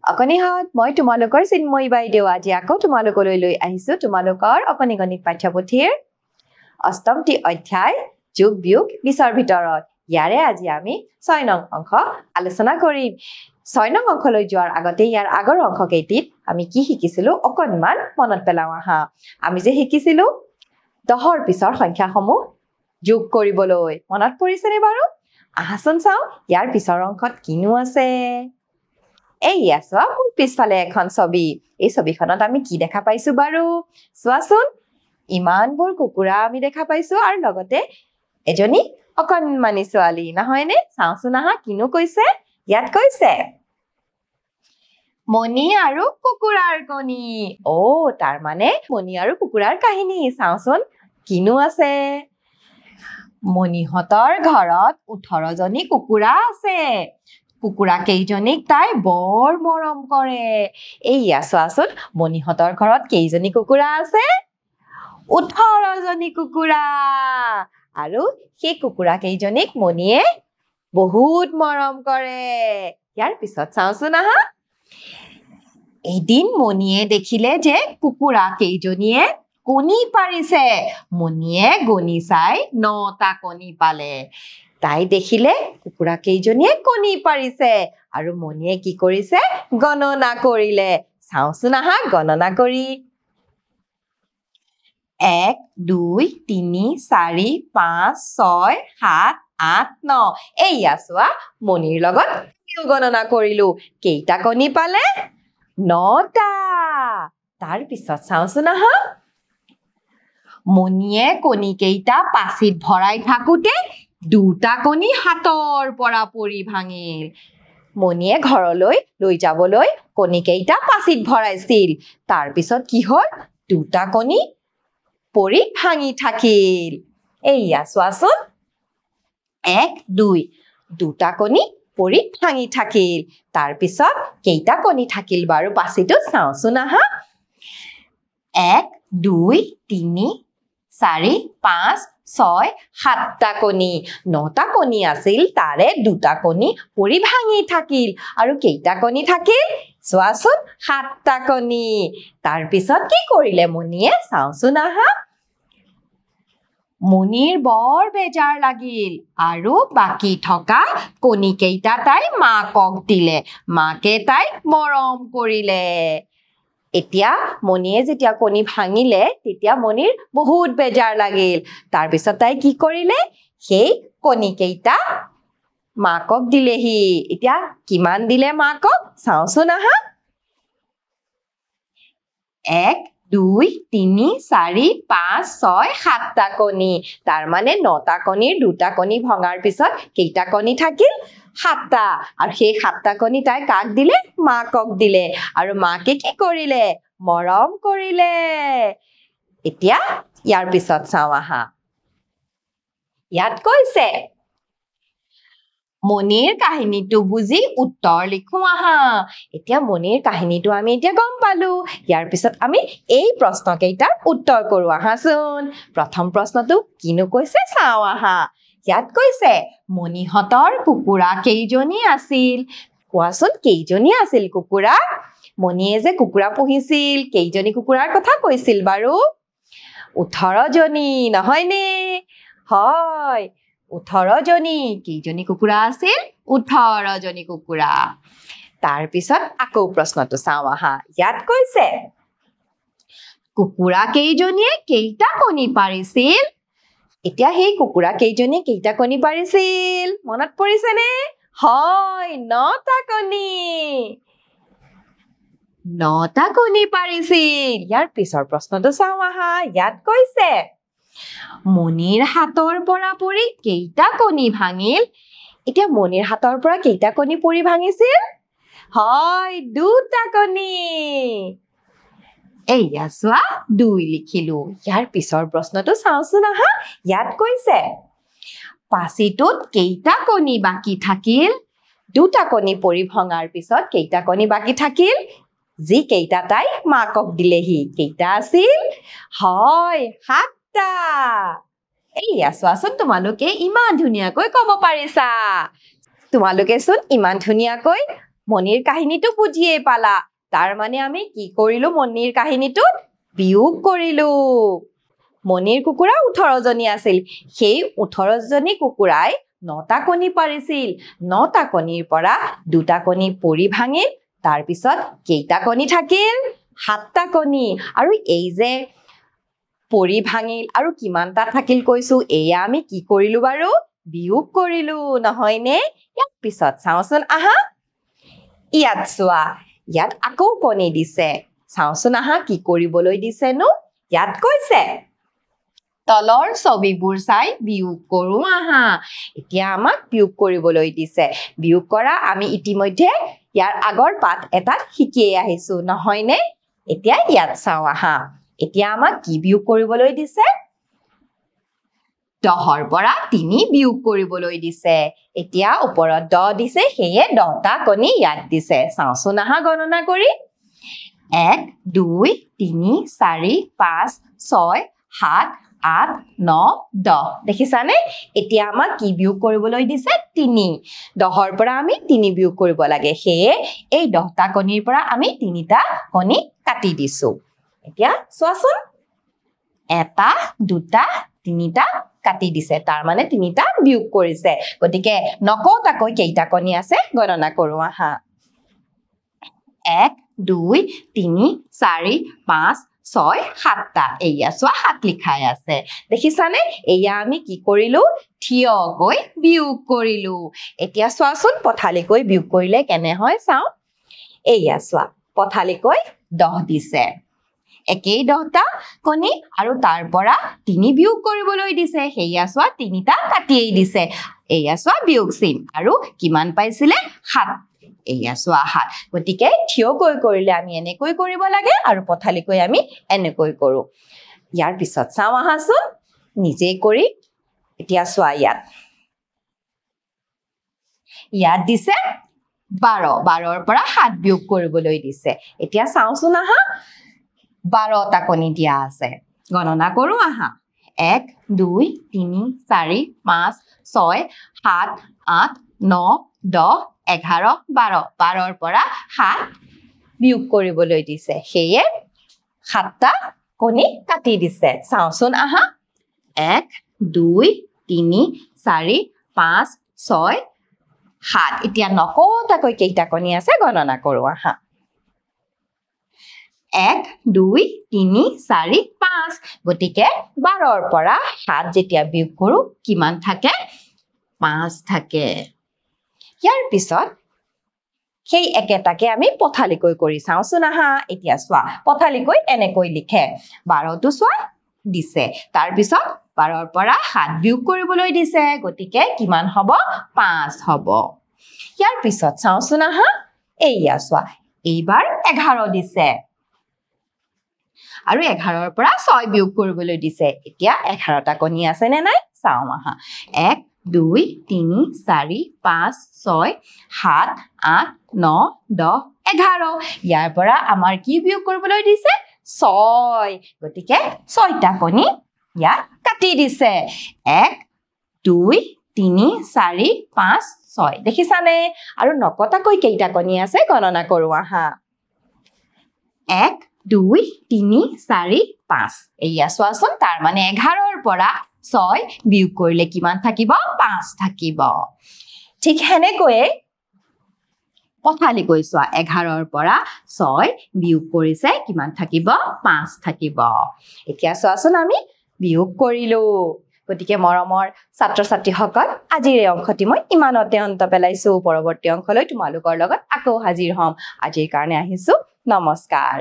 অকনিহত মই তোমালোকৰ চিন্ময়ী বাইদেউ আজি আকৌ তোমালোকলৈ লৈ আহিছো তোমালোকৰ অকনি গণিত পাঠ্যপুথিৰ অষ্টমটি অধ্যায় যোগ বিয়োগ বিছৰ ভিতৰত ইয়াৰে আজি আমি 6 নং অংক আলোচনা কৰিম 6 নং অংকলৈ যোৱাৰ আগতে ইয়াৰ আগৰ অংক কেইটিত আমি কি শিকিছিলো অকনমান মনত পেলাও আহা আমি যে শিকিছিলো 10ৰ পিছৰ সংখ্যাসমূহ যোগ কৰিবলৈ মনত পৰিছেনে বাৰু আহাচোন চাও ইয়াৰ পিছৰ অংকত কিনো আছে এইয়া চোৱা মোৰ পিছফালে এখন ছবি এই ছবিখনত আমি কি দেখা পাইছো বাৰু চোৱাচোন ইমানবোৰ কুকুৰা আমি দেখা পাইছো আৰু লগতে এজনী অকনমানি ছোৱালী নহয়নে চাওচোন আহা কিনো কৈছে ইয়াত কৈছে মণি আৰু কুকুৰাৰ কণী তাৰ মানে মণি আৰু কুকুৰাৰ কাহিনী চাওচোন কিনো আছে মণিহঁতৰ ঘৰত 18 জনী কুকুৰা আছে কুকুৰা কেইজনীক তাই বৰ মৰম কৰে এইয়া চোৱাচোন মণিহঁতৰ ঘৰত কেইজনী কুকুৰা আছে 18 জনী কুকুৰা আৰু সেই কুকুৰা কেইজনীক মণিয়ে বহুত মৰম কৰে ইয়াৰ পিছত চাওচোন আহা এদিন মণিয়ে দেখিলে যে কুকুৰা কেইজনীয়ে কণী পাৰিছে মণিয়ে গণি চাই 9টা কণী পালে তাই দেখিলে কুকুৰা কেইজনীয়ে কণী পাৰিছে আৰু মণিয়ে কি কৰিছে গণনা কৰিলে চাওচোন আহা গণনা কৰি 1 2 3 4 5 6 7 8 9 এইয়া চোৱা মণিৰ লগত গণনা কৰিলো কেইটা কণী পালে 9টা তাৰ পিছত চাওচোন আহা মণিয়ে কণী কেইটা পাচিত ভৰাই থাকোতে 2টা কণী হাতৰ পৰা পৰি ভাঙিল মণিয়ে ঘৰলৈ লৈ যাবলৈ কণী কেইটা পাচিত ভৰাইছিল তাৰ পিছত কি হ'ল 2টা কণী পৰি ভাঙি থাকিল এইয়া চোৱাচোন 1 2 2টা কণী পৰি ভাঙি থাকিল তাৰ পিছত কেইটা কণী থাকিল বাৰু পাচিটো চাওচোন আহা 1 2 3 4 5 6 7টা কণী 9টা কণী আছিল তাৰে 2টা কণী পৰি ভাঙি থাকিল আৰু কেইটা কণী থাকিল চোৱাচোন 7টা কণী তাৰ পিছত কি কৰিলে মণিয়ে চাওচোন আহা মণিৰ বৰ বেজাৰ লাগিল আৰু বাকি থকা কণী কেইটা তাই মাকক দিলে মাকে তাইক মৰম কৰিলে এতিয়া মণিয়ে যেতিয়া কণী ভাঙিলে তেতিয়া মণিৰ বহুত বেজাৰ লাগিল তাৰ পিছত তাই কি কৰিলে সেই কণী কেইটা মাকক দিলেহি এতিয়া কিমান দিলে মাকক চাওচোন আহা 1 2 3 4 5 6 7টা কণী তাৰ মানে 9টা কণীৰ 2টা কণী ভঙাৰ পিছত কেইটা কণী থাকিল 7টা আৰু সেই 7টা কণী তাই কাক দিলে মাকক দিলে আৰু মাকে কি কৰিলে মৰম কৰিলে এতিয়া ইয়াৰ পিছত চাও আহা ইয়াত কৈছে মণিৰ কাহিনীটো বুজি উত্তৰ লিখো আহা এতিয়া মণিৰ কাহিনীটো আমি এতিয়া গম পালো ইয়াৰ পিছত আমি এই প্ৰশ্ন কেইটাৰ উত্তৰ কৰো আহাচোন প্ৰথম প্ৰশ্নটো কিনো কৈছে চাও আহা ইয়াত কৈছে মণিহঁতৰ কুকুৰা কেইজনী আছিল কোৱাচোন কেইজনী আছিল কুকুৰা মণিয়ে যে কুকুৰা পুহিছিল কেইজনী কুকুৰাৰ কথা কৈছিল বাৰু 18 জনী নহয়নে হয় 18 জনী কেইজনী কুকুৰা আছিল 18 জনী কুকুৰা তাৰ পিছত আকৌ প্ৰশ্নটো চাও আহা ইয়াত কৈছে কুকুৰা কেইজনীয়ে কেইটা কণী পাৰিছিল এতিয়া সেই কুকুৰা কেইজনীয়ে কেইটা কণী পাৰিছিল মনত পৰিছেনে হয় 9টা কণী 9টা কণী পাৰিছিল ইয়াৰ পিছৰ প্ৰশ্নটো চাও আহা ইয়াত কৈছে মণিৰ হাতৰ পৰা পৰি কেইটা কণী ভাঙিল এতিয়া মণিৰ হাতৰ পৰা কেইটা কণী পৰি ভাঙিছিল হয় 2টা কণী এইয়া চোৱা 2 লিখিলো ইয়াৰ পিছৰ প্ৰশ্নটো চাওচোন আহা ইয়াত কৈছে পাচিটোত কেইটা কণী বাকি থাকিল 2টা কণী পৰি ভঙাৰ পিছত কেইটা কণী বাকি থাকিল যি কেইটা তাই মাকক দিলেহি কেইটা আছিল হয় 7টা এইয়া চোৱাচোন তোমালোকে ইমান ধুনীয়াকৈ ক'ব পাৰিছা তোমালোকে চোন ইমান ধুনীয়াকৈ মণিৰ কাহিনীটো বুজিয়ে পালা তাৰ মানে আমি কি কৰিলো মণিৰ কাহিনীটোত বিয়োগ কৰিলো মণিৰ কুকুৰা 18 জনী আছিল সেই 18 জনী কুকুৰাই 9টা কণী পাৰিছিল 9টা কণীৰ পৰা 2টা কণী পৰি ভাঙিল তাৰ পিছত কেইটা কণী থাকিল 7টা কণী আৰু এই যে পৰি ভাঙিল আৰু কিমানটা থাকিল কৈছো এয়া আমি কি কৰিলো বাৰু বিয়োগ কৰিলো নহয়নে ইয়াৰ পিছত চাওচোন আহা ইয়াত চোৱা ইয়াত আকৌ কণী দিছে চাওচোন আহা কি কৰিবলৈ দিছেনো ইয়াত কৈছে তলৰ ছবিবোৰ চাই বিয়োগ কৰো আহা এতিয়া আমাক বিয়োগ কৰিবলৈ দিছে বিয়োগ কৰা আমি ইতিমধ্যে ইয়াৰ আগৰ পাঠ এটাত শিকিয়ে আহিছো নহয়নে এতিয়া ইয়াত চাও আহা এতিয়া আমাক কি বিয়োগ কৰিবলৈ দিছে 10ৰ পৰা 3 বিয়োগ কৰিবলৈ দিছে এতিয়া ওপৰত 10 দিছে সেয়ে 10টা কণী ইয়াত দিছে চাওচোন আহা গণনা কৰি 1 2 3 4 5 6 7 8 9 10 দেখিছানে এতিয়া আমাক কি বিয়োগ কৰিবলৈ দিছে 3 10ৰ পৰা আমি 3 বিয়োগ কৰিব লাগে সেয়ে এই 10টা কণীৰ পৰা আমি 3টা কণী কাটি দিছো এতিয়া চোৱাচোন এটা দুটা তিনিটা কাটি দিছে তাৰ মানে 3টা বিয়োগ কৰিছে গতিকে নকটাকৈ কেইটা কণী আছে গণনা কৰো আহা 1 2 3 4 5 6 7টা এয়া চোৱা 7 লিখাই আছে দেখিছানে এয়া আমি কি কৰিলো থিয়কৈ বিয়োগ কৰিলো এতিয়া চোৱাচোন পথালিকৈ বিয়োগ কৰিলে কেনে হয় চাও এয়া চোৱা পথালিকৈ 10 দিছে একেই 10টা কণী আৰু তাৰ পৰা 3 বিয়োগ কৰিবলৈ দিছে হেয়া চোৱা 3টা কাটিয়ে দিছে এয়া চোৱা বিয়োগ চিন আৰু কিমান পাইছিলে 7 এয়া চোৱা 7 গতিকে থিয়কৈ কৰিলে আমি এনেকৈ কৰিব লাগে আৰু পথালিকৈ আমি এনেকৈ কৰো ইয়াৰ পিছত চাও আহাচোন নিজে কৰি এতিয়া চোৱা ইয়াত দিছে 12ৰ পৰা 7 বিয়োগ কৰিবলৈ দিছে এতিয়া চাওচোন আহা 12টা কণী দিয়া আছে গণনা কৰো আহা 1 2 3 4 5 6 7 8 9 10 11 12 12ৰ পৰা 7 বিয়োগ কৰিবলৈ দিছে সেয়ে 7টা কণী কাটি দিছে চাওচোন আহা 1 2 3 4 5 6 7 এতিয়া নকটাকৈ কেইটা কণী আছে গণনা কৰো আহা 1 2 3 4 5 গতিকে 12ৰ পৰা 7 যেতিয়া বিয়োগ কৰো কিমান থাকে 5 থাকে ইয়াৰ পিছত সেই একেটাকে আমি পথালিকৈ কৰি চাওচোন আহা এতিয়া চোৱা পথালিকৈ এনেকৈ লিখে 12টো চোৱা দিছে তাৰ পিছত 12ৰ পৰা 7 বিয়োগ কৰিবলৈ দিছে গতিকে কিমান হ'ব 5 হ'ব ইয়াৰ পিছত চাওচোন আহা এইয়া চোৱা এইবাৰ 11 দিছে আৰু 11ৰ পৰা 6 বিয়োগ কৰিবলৈ দিছে এতিয়া 11টা কণী আছে নে নাই চাও আহা 1 2 3 4 5 6 7 8 9 10 11 ইয়াৰ পৰা আমাৰ কি বিয়োগ কৰিবলৈ দিছে 6 গতিকে 6টা কণী ইয়াত কাটি দিছে 1 2 3 4 5 6 দেখিছানে আৰু নকটাকৈ কেইটা কণী আছে গণনা কৰো আহা 1 2 3 4 5 এয়া চোৱাচোন তাৰ মানে 11ৰ পৰা 6 বিয়োগ কৰিলে কিমান থাকিব 5 থাকিব ঠিক হেনেকৈ পথালিকৈ চোৱা 11ৰ পৰা 6 বিয়োগ কৰিছে কিমান থাকিব 5 থাকিব এতিয়া চোৱাচোন আমি বিয়োগ কৰিলো গতিকে মৰমৰ ছাত্ৰ ছাত্ৰীসকল আজিৰ এই অংশটি মই ইমানতে অন্ত পেলাইছো পৰৱৰ্তী অংশলৈ তোমালোকৰ লগত আকৌ হাজিৰ হ'ম আজিৰ কাৰণে আহিছো নমস্কাৰ